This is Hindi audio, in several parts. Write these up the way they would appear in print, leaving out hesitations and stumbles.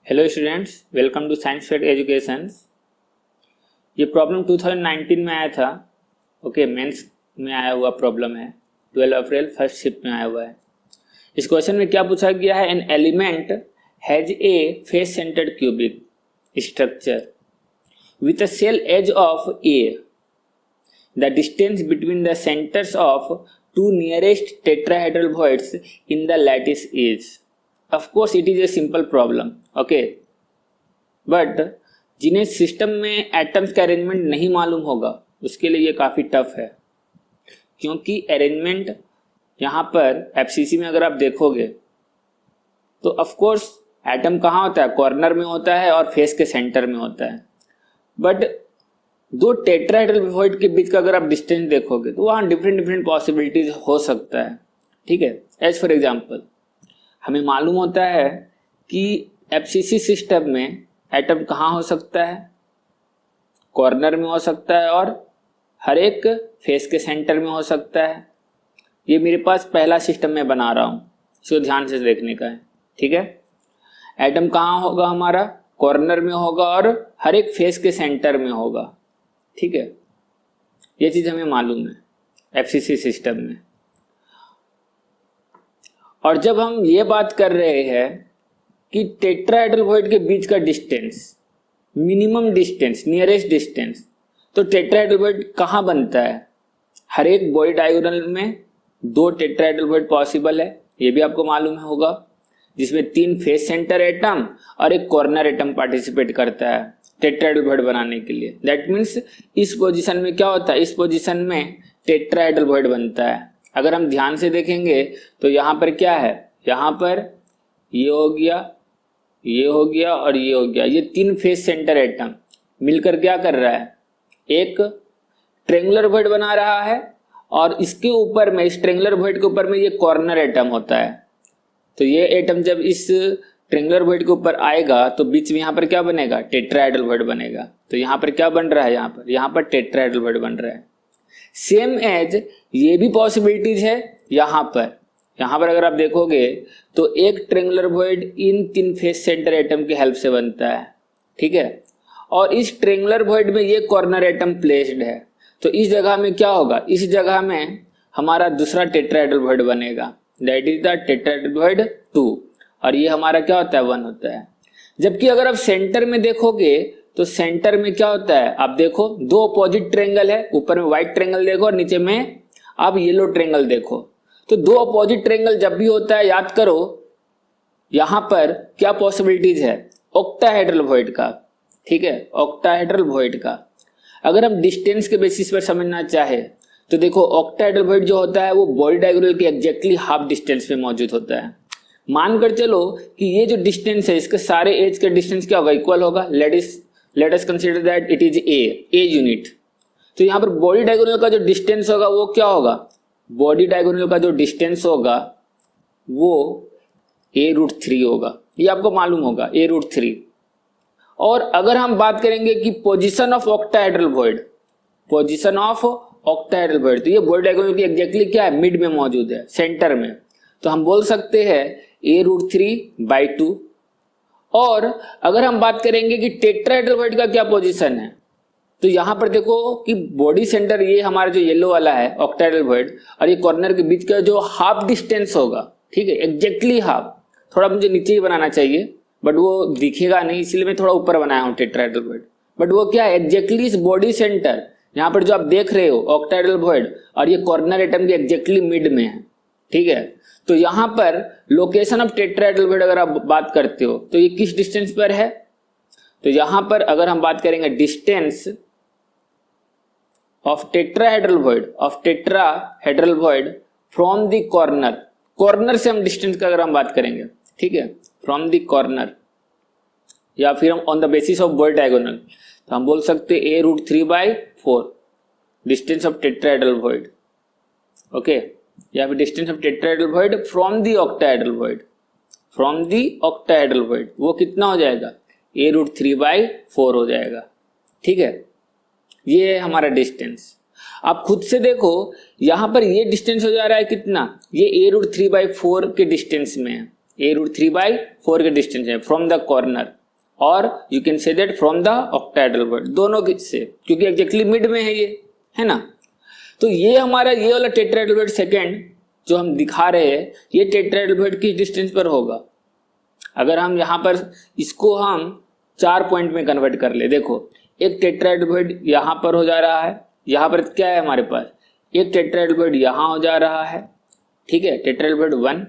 Hello students, welcome to science fair education. ये प्रॉब्लम 2019 में आया था। ओके, मेंस में आया हुआ प्रॉब्लम है। 12 अप्रैल फर्स्ट शिफ्ट में आया हुआ है। इस क्वेश्चन में क्या पूछा गया है? An element has a face centred cubic structure with a cell edge of A. The distance between the centres of two nearest tetrahedral voids in the lattice is. Of course it is a simple problem, okay, but जिन्हें सिस्टम में एटम्स का अरेंजमेंट नहीं मालूम होगा उसके लिए ये काफ़ी टफ है, क्योंकि अरेंजमेंट यहाँ पर एफसीसी में अगर आप देखोगे तो ऑफ कोर्स एटम कहाँ होता है? कॉर्नर में होता है और फेस के सेंटर में होता है। बट दो टेट्राहेड्रल वॉइड के बीच का अगर आप डिस्टेंस देखोगे तो वहाँ डिफरेंट पॉसिबिलिटीज हो सकता है। ठीक है, एज फॉर एग्जाम्पल हमें मालूम होता है कि एफसीसी सिस्टम में एटम कहाँ हो सकता है? कॉर्नर में हो सकता है और हर एक फेस के सेंटर में हो सकता है। ये मेरे पास पहला सिस्टम में बना रहा हूँ, इसको ध्यान से देखने का है। ठीक है, एटम कहाँ होगा? हमारा कॉर्नर में होगा और हर एक फेस के सेंटर में होगा। ठीक है, ये चीज़ हमें मालूम है एफसीसी सिस्टम में। और जब हम ये बात कर रहे हैं कि टेट्राहेड्रल वॉइड के बीच का distance, minimum distance, nearest distance, तो टेट्राहेड्रल वॉइड कहाँ बनता है? हर एक बॉडी डायगोनल में दो टेट्राहेड्रल वॉइड पॉसिबल है, ये भी आपको मालूम होगा, जिसमें 3 फेस सेंटर एटम और एक कॉर्नर एटम पार्टिसिपेट करता है टेट्राहेड्रल वॉइड बनाने के लिए। दैट मीन्स इस पोजीशन में क्या होता है? इस पोजीशन में टेट्राहेड्रल वॉइड बनता है। अगर हम ध्यान से देखेंगे तो यहाँ पर क्या है? यहाँ पर ये हो गया, ये हो गया और ये हो गया। ये 3 फेस सेंटर एटम मिलकर क्या कर रहा है? एक ट्रेंगुलर वॉइड बना रहा है और इसके ऊपर में, इस ट्रेंगुलर वॉइड के ऊपर में ये कॉर्नर एटम होता है। तो ये एटम जब इस ट्रेंगुलर वॉइड के ऊपर आएगा तो बीच में यहाँ पर क्या बनेगा? टेट्राहेड्रल वॉइड बनेगा। तो यहाँ पर क्या बन रहा है? यहाँ पर टेट्राहेड्रल वॉइड बन रहा है। सेम एज ये भी पॉसिबिलिटीज है यहाँ पर अगर आप देखोगे तो एक ट्रेंगुलर वॉइड इन 3 फेस सेंटर एटम की हेल्प से बनता है। ठीक है, और इस ट्रेंगुलर वॉइड में ये कॉर्नर एटम प्लेस्ड है, तो इस जगह में क्या होगा? इस जगह में हमारा दूसरा टेट्राहेड्रल वॉइड बनेगा, that is the tetrahedral void 2, और ये हमारा क्या होता है? 1 होता है। जबकि अगर आप सेंटर में देखोगे तो सेंटर में क्या होता है? आप देखो, 2 अपोजिट ट्रेंगल है, ऊपर में व्हाइट ट्रेंगल देखो और नीचे में आप येलो ट्रेंगल देखो। तो 2 अपोजिट ट्रेंगल जब भी होता है, याद करो यहां पर क्या पॉसिबिलिटीज है? ऑक्टाहेड्रल वॉइड का। ठीक है, ऑक्टाहेड्रल वॉइड का। अगर हम डिस्टेंस के बेसिस पर समझना चाहे तो देखो, ऑक्टाहेड्रल वॉइड जो होता है वो बॉडी डायगोनल के एग्जैक्टली हाफ डिस्टेंस पे मौजूद होता है। मानकर चलो कि ये जो डिस्टेंस है इसके सारे एज का डिस्टेंस क्या होगा? इक्वल होगा। Let us consider that it is a unit. तो यहाँ पर बॉडी डायगोनल का जो डिस्टेंस होगा वो क्या होगा? बॉडी डायगोनल का जो डिस्टेंस होगा वो a√3 होगा। ये आपको मालूम होगा, a√3। और अगर हम बात करेंगे कि position of octahedral void, position of octahedral void, तो ये बॉडी डायगोनल की एग्जैक्टली क्या है? मिड में मौजूद है, सेंटर में। तो हम बोल सकते हैं a√3/2। और अगर हम बात करेंगे कि टेट्राहेड्रल वॉइड का क्या पोजीशन है, तो यहां पर देखो कि बॉडी सेंटर ये हमारा जो येलो वाला है ऑक्टाहेड्रल वॉइड, और ये कॉर्नर के बीच का जो हाफ डिस्टेंस होगा, ठीक है, एग्जैक्टली हाफ। थोड़ा मुझे नीचे ही बनाना चाहिए बट वो दिखेगा नहीं, इसलिए मैं थोड़ा ऊपर बनाया हूँ टेट्राहेड्रल वॉइड। बट वो क्या है? एग्जैक्टली इस बॉडी सेंटर यहाँ पर जो आप देख रहे हो ऑक्टाहेड्रल वॉइड, और ये कॉर्नर एटम के एग्जैक्टली मिड में है। ठीक है, तो यहाँ पर लोकेशन ऑफ टेट्राहेड्रल वॉइड अगर आप बात करते हो तो ये किस डिस्टेंस पर है? तो यहाँ पर अगर हम बात करेंगे distance of tetrahedral void from the corner से हम डिस्टेंस का अगर हम बात करेंगे, ठीक है, फ्रॉम द कॉर्नर, या फिर हम on the basis of body diagonal, तो हम बोल सकते हैं a√3/4 distance of tetrahedral void. Okay, या फिर distance of tetrahedral void from the octahedral void, वो कितना हो जाएगा? a√3/4 हो जाएगा। ठीक है, ये है हमारा डिस्टेंस। आप खुद से देखो यहां पर ये डिस्टेंस हो जा रहा है कितना? ये a√3/4 के डिस्टेंस में है, a√3/4 के डिस्टेंस है फ्रॉम द कॉर्नर। और you can say that from the octahedral void, दोनों से, क्योंकि एग्जैक्टली मिड में है ये, है ना। तो ये हमारा ये वाला टेट्राहेड्रल वॉइड सेकेंड जो हम दिखा रहे हैं, ये टेट्राहेड्रल वॉइड किस डिस्टेंस पर होगा। अगर हम यहाँ पर इसको हम 4 पॉइंट में कन्वर्ट कर ले, देखो एक टेट्राहेड्रल वॉइड यहाँ पर हो जा रहा है, यहाँ पर क्या है हमारे पास, एक टेट्राहेड्रल वॉइड यहाँ हो जा रहा है, ठीक है, टेट्राहेड्रल वॉइड 1,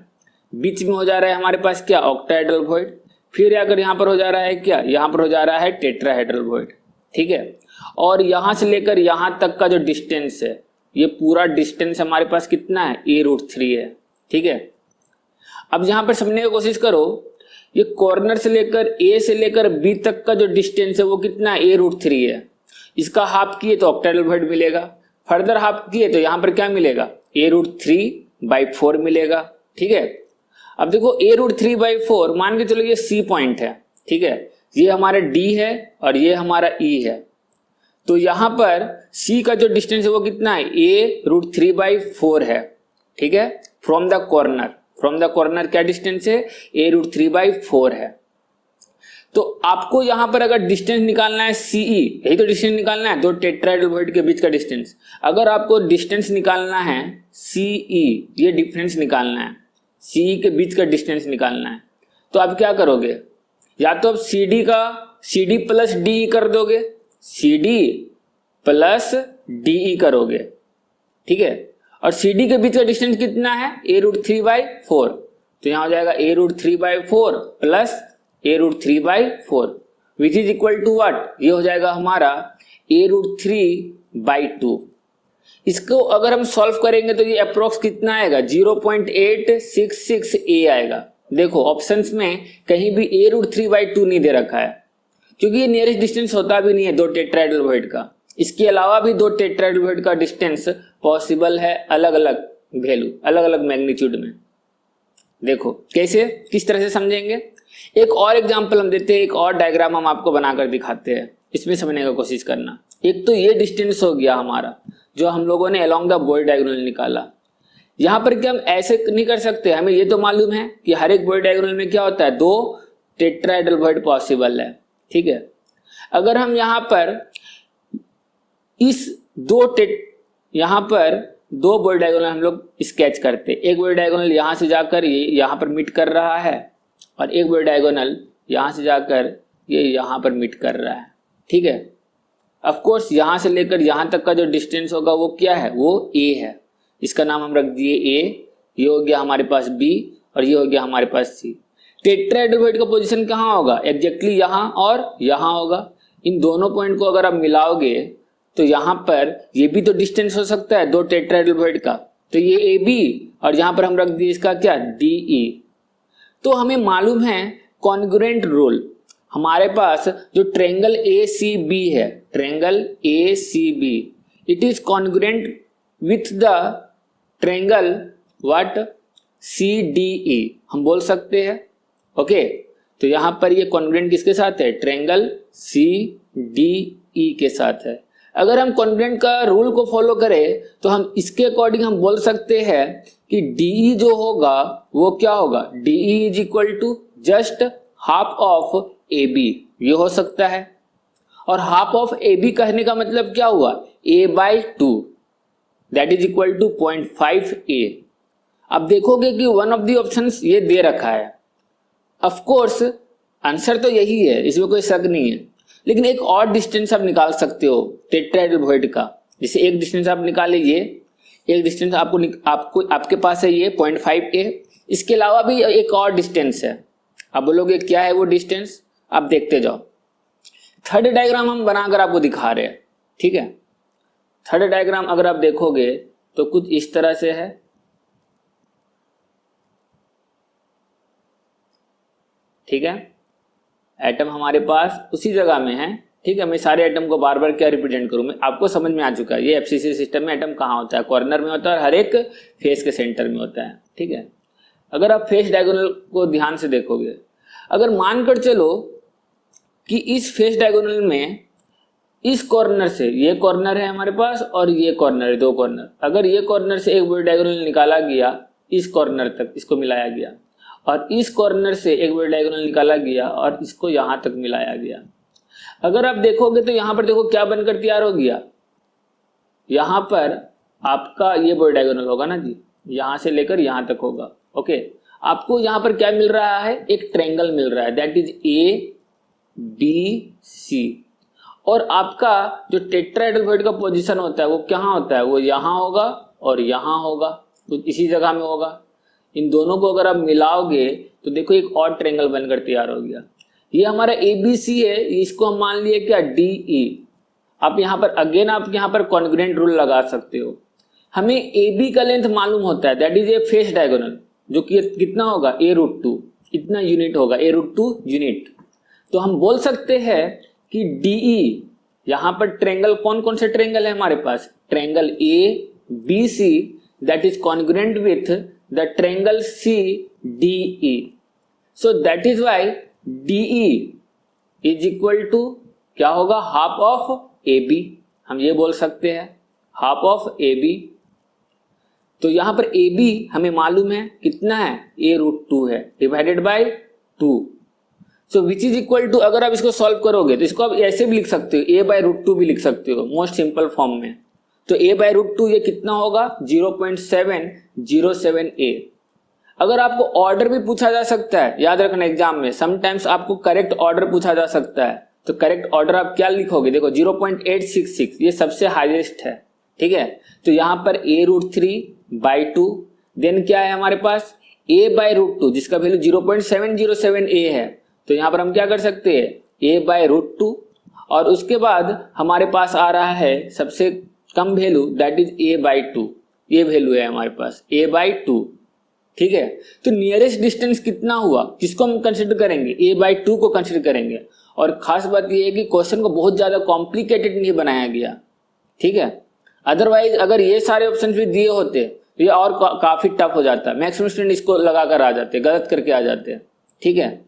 बीच में हो जा रहा है हमारे पास क्या, ऑक्टाहेड्रल वॉइड, फिर अगर यहाँ पर हो जा रहा है क्या, यहाँ पर हो जा रहा है टेट्राहेड्रल वॉइड, ठीक है। और यहाँ से लेकर यहाँ तक का जो डिस्टेंस है, ये पूरा डिस्टेंस हमारे पास कितना है, a√3 है, ठीक है। अब यहाँ पर समझने की कोशिश करो, ये कॉर्नर से लेकर A से लेकर B तक का जो डिस्टेंस है वो कितना है, a√3 है। इसका हाफ किए तो ऑक्टाहेड्रल वॉइड मिलेगा, फर्दर हाफ किए तो यहाँ पर क्या मिलेगा, a√3/4 मिलेगा, ठीक है। अब देखो a√3/4 मान के चलो ये C पॉइंट है, ठीक है, ये हमारा D है और ये हमारा E है। तो यहाँ पर C का जो डिस्टेंस है वो कितना है, a√3/4 है, ठीक है, from the corner. From the corner क्या डिस्टेंस है, a√3/4 है। तो आपको यहाँ पर अगर डिस्टेंस निकालना है CE, यही तो डिस्टेंस निकालना है, दो टेट्राहेड्रल वॉइड के बीच का डिस्टेंस। अगर आपको डिस्टेंस निकालना है CE, ये डिफरेंस निकालना है, CE के बीच का डिस्टेंस निकालना है, तो आप क्या करोगे, या तो आप CD प्लस DE कर दोगे, CD प्लस DE करोगे, ठीक है। और CD के बीच का डिस्टेंस कितना है, a√3/4, तो यहाँ हो जाएगा a√3/4 plus a√3/4 which is equal to what, ये हो जाएगा हमारा a√3/2। इसको अगर हम सॉल्व करेंगे तो ये अप्रोक्स कितना आएगा, 0.866a आएगा। देखो ऑप्शंस में कहीं भी a√3/2 नहीं दे रखा है, क्योंकि ये नियरेस्ट डिस्टेंस होता भी नहीं है दो टेट्राहेड्रल वॉइड का। इसके अलावा भी दो टेट्राहेड्रल वॉइड का डिस्टेंस पॉसिबल है, अलग अलग वैल्यू, अलग अलग मैग्नीट्यूड में। देखो कैसे, किस तरह से समझेंगे, एक और एग्जांपल हम देते हैं, एक और डायग्राम हम आपको बनाकर दिखाते हैं, इसमें समझने का कोशिश करना। एक तो ये डिस्टेंस हो गया हमारा जो हम लोगों ने अलोंग द बॉय डायगोनल निकाला। यहाँ पर क्या हम ऐसे नहीं कर सकते, हमें ये तो मालूम है कि हर एक बॉय डायगोनल में क्या होता है, दो टेट्राहेड्रल वॉइड पॉसिबल है, ठीक है। अगर हम यहाँ पर इस यहाँ पर दो बॉय डायगोनल हम लोग स्केच करते, एक बॉय डायगोनल यहाँ से जाकर ये यहाँ पर मीट कर रहा है और एक बॉय डायगोनल यहाँ से जाकर ये यहाँ पर मीट कर रहा है, ठीक है। ऑफ कोर्स यहाँ से लेकर यहाँ तक का जो डिस्टेंस होगा वो क्या है, वो a है, इसका नाम हम रख दिए a, ये हो गया हमारे पास b और ये हो गया हमारे पास c। टेट्राहेड्रल वॉइड का पोजीशन कहाँ होगा, एग्जैक्टली यहाँ और यहाँ होगा। इन दोनों पॉइंट को अगर आप मिलाओगे तो यहाँ पर ये भी तो डिस्टेंस हो सकता है दो टेट्राहेड्रल वॉइड का, तो ये AB और यहाँ पर हम रख दिए इसका क्या, DE। तो हमें मालूम है कॉन्ग्रुएंट रूल, हमारे पास जो ट्रायंगल ACB है, triangle ACB, it is congruent with the triangle what, CDE हम बोल सकते हैं, ओके। तो यहाँ पर ये कॉन्ग्रुएंट किसके साथ है, ट्रायंगल CDE के साथ है। अगर हम कॉन्ग्रुएंट का रूल को फॉलो करें तो हम इसके अकॉर्डिंग हम बोल सकते हैं कि DE जो होगा वो क्या होगा, DE is equal to just half of AB, ये हो सकता है। और हाफ ऑफ AB कहने का मतलब क्या हुआ, a/2 that is equal to 0.5a। अब देखोगे कि वन ऑफ द ऑप्शंस ये दे रखा है, ऑफ कोर्स आंसर तो यही है, इसमें कोई शक नहीं है, लेकिन एक और डिस्टेंस आप निकाल सकते हो टेट्राहेड्रल वॉइड का। जैसे एक डिस्टेंस आप निकाले, ये एक डिस्टेंस आपको आपके पास है ये 0.5a, इसके अलावा भी एक और डिस्टेंस है। आप बोलोगे क्या है वो डिस्टेंस, आप देखते जाओ। थर्ड डायग्राम हम बनाकर आपको दिखा रहे हैं, ठीक है। थर्ड डायग्राम अगर आप देखोगे तो कुछ इस तरह से है, ठीक है। एटम हमारे पास उसी जगह में है, ठीक है। मैं सारे एटम को बार बार क्या रिप्रेजेंट करूं, मैं आपको समझ में आ चुका है ये FCC सिस्टम में एटम कहाँ होता है, कॉर्नर में होता है और हर एक फेस के सेंटर में होता है, ठीक है। अगर आप फेस डायगोनल को ध्यान से देखोगे, अगर मानकर चलो कि इस फेस डायगोनल में इस कॉर्नर से, ये कॉर्नर है हमारे पास और ये कॉर्नर है, दो कॉर्नर, अगर ये कॉर्नर से एक बॉय डायगोनल निकाला गया इस कॉर्नर तक, इसको मिलाया गया, और इस कॉर्नर से एक बार डायगोनल निकाला गया और इसको यहां तक मिलाया गया। अगर आप देखोगे तो यहां पर देखो क्या बनकर तैयार हो गया, यहां पर आपका ये बॉर्डर डायगोनल होगा ना जी, यहां से लेकर यहां तक होगा। ओके, आपको यहां पर क्या मिल रहा है, एक ट्रायंगल मिल रहा है, that is A B C. और आपका जो टेट्राहेड्रल भुज का पोजीशन होता है वो कहाँ होता है, वो यहाँ होगा और यहाँ होगा, तो इसी जगह में होगा। इन दोनों को अगर आप मिलाओगे तो देखो एक और ट्रायंगल बनकर तैयार हो गया। ये हमारा ABC है, इसको हम मान लिए क्या DE। आप यहाँ पर अगेन आप यहाँ पर कॉन्ग्रुएंट रूल लगा सकते हो। हमें AB का लेंथ मालूम होता है, that is A face diagonal, जो कि कितना होगा A√2, इतना यूनिट होगा, A√2 यूनिट। तो हम बोल सकते हैं कि DE यहाँ पर ट्रायंगल कौन कौन से ट्रायंगल है हमारे पास, triangle ABC that is congruent with the triangle CDE। So that is why DE is equal to क्या होगा, हाफ ऑफ AB। हम ये बोल सकते हैं हाफ ऑफ AB। तो यहां पर AB हमें मालूम है कितना है, A√2 है divided by 2। So which is equal to, अगर आप इसको सॉल्व करोगे तो इसको आप ऐसे भी लिख सकते हो, A/√2 भी लिख सकते हो मोस्ट सिंपल फॉर्म में। तो A/√2 ये कितना होगा, 0.707A। अगर आपको ऑर्डर भी पूछा जा सकता है, याद रखना एग्जाम में समटाइम्स आपको करेक्ट ऑर्डर पूछा जा सकता है, तो करेक्ट ऑर्डर आप क्या लिखोगे, देखो 0.866 ये सबसे हाईएस्ट है, ठीक है। तो यहाँ पर A√3/2, देन क्या है हमारे पास A/√2 जिसका वैल्यू 0.707A है। तो यहाँ पर हम क्या कर सकते हैं, A/√2, और उसके बाद हमारे पास आ रहा है सबसे कम वैल्यू दैट इज A/2। ये वैल्यू है हमारे पास A/2, ठीक है। तो नियरेस्ट डिस्टेंस कितना हुआ, किसको हम कंसिडर करेंगे, A/2 को कंसिडर करेंगे। और खास बात यह है कि क्वेश्चन को बहुत ज्यादा कॉम्प्लिकेटेड नहीं बनाया गया, ठीक है। अदरवाइज अगर ये सारे ऑप्शन भी दिए होते तो ये और काफी टफ हो जाता है, मैक्सिमम स्टूडेंट इसको लगाकर आ जाते, गलत करके आ जाते हैं, ठीक है।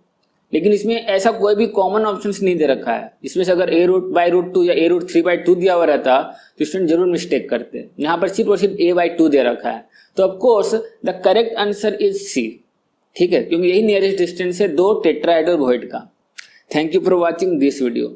लेकिन इसमें ऐसा कोई भी कॉमन ऑप्शंस नहीं दे रखा है। इसमें से अगर A/√2 या A√3/2 दिया हुआ रहता तो स्टूडेंट जरूर मिस्टेक करते। यहाँ पर सिर्फ और सिर्फ A/2 दे रखा है, तो of course the correct answer is C, ठीक है, क्योंकि यही नियरेस्ट डिस्टेंस है दो टेट्राहेड्रल भुज का। Thank you for watching this video.